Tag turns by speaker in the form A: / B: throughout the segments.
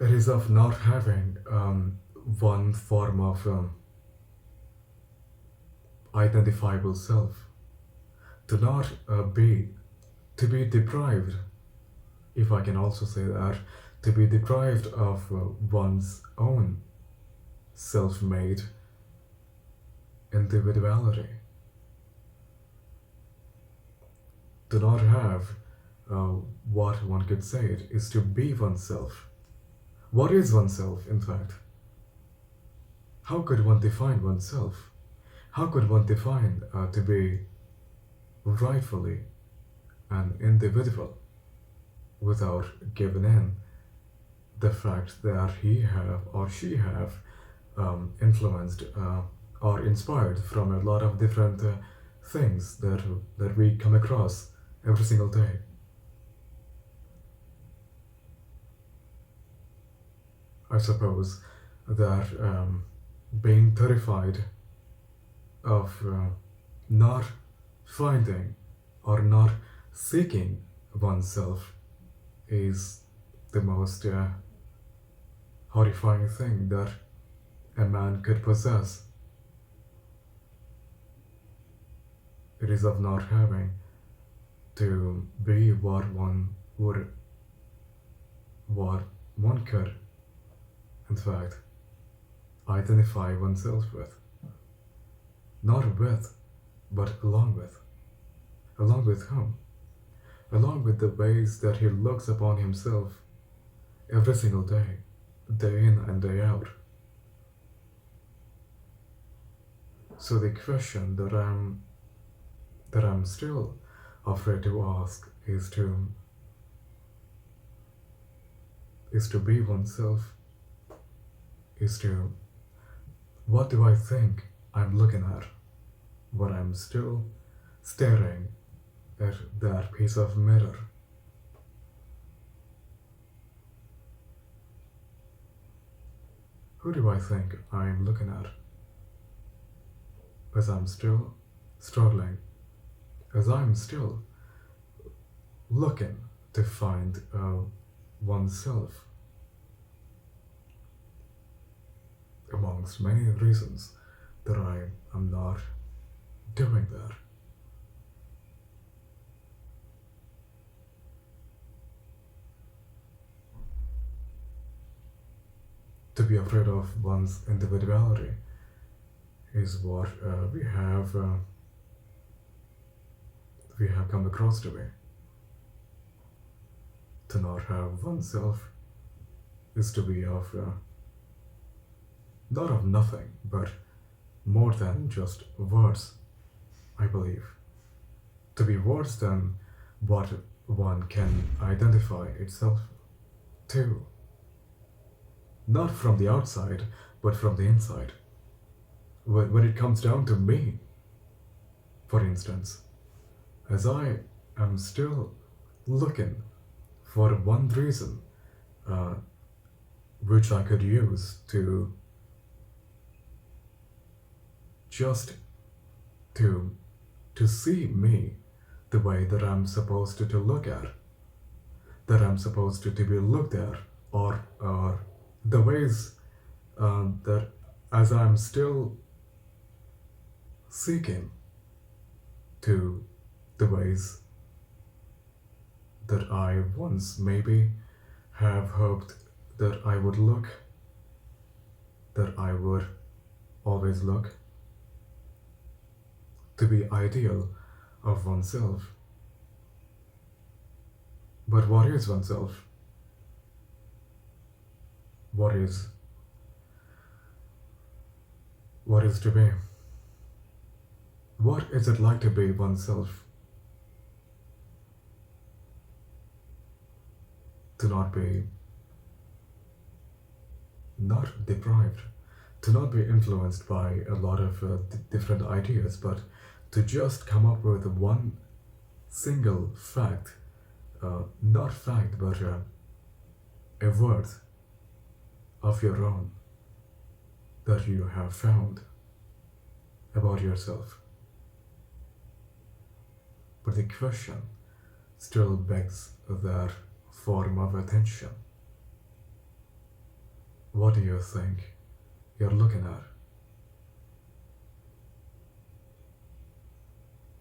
A: It is of not having one form of identifiable self, to not to be deprived, if I can also say that, to be deprived of one's own self made individuality, to not have uh, what one could say it is to be oneself. What is oneself, in fact? How could one define oneself? How could one define to be rightfully an individual without giving in the fact that he have or she have influenced or inspired from a lot of different things that we come across every single day. I suppose that being terrified of not finding or not seeking oneself is the most horrifying thing that a man could possess. It is of not having to be what one could, in fact, identify oneself with. Not with, but along with. Along with whom? Along with the ways that he looks upon himself every single day, day in and day out. So the question that I'm still afraid to ask is to be oneself, is to what do I think I'm looking at when I'm still staring at that piece of mirror. Who do I think I'm looking at? As I'm still struggling, as I'm still looking to find oneself, amongst many reasons that I am not doing that. To be afraid of one's individuality is what we have come across to be. To not have oneself is to be of not of nothing, but more than just words, I believe. To be worse than what one can identify itself to. Not from the outside, but from the inside. When it comes down to me, for instance, as I am still looking for one reason which I could use to just to see me the way that I'm supposed to look at, that I'm supposed to be looked at, or the ways that as I'm still seeking to the ways that I once maybe have hoped that I would look, that I would always look, to be ideal of oneself. But what is oneself? What is to be? What is it like to be oneself? To not be not deprived, to not be influenced by a lot of different ideas, but to just come up with one single fact, not fact, but a word of your own that you have found about yourself. But the question still begs that form of attention. What do you think you're looking at?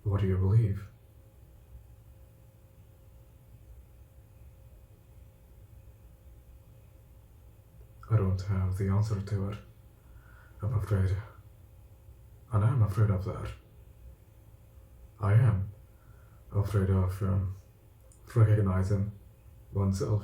A: What do you believe? I don't have the answer to it, I'm afraid. And I'm afraid of that. I am afraid of recognizing oneself.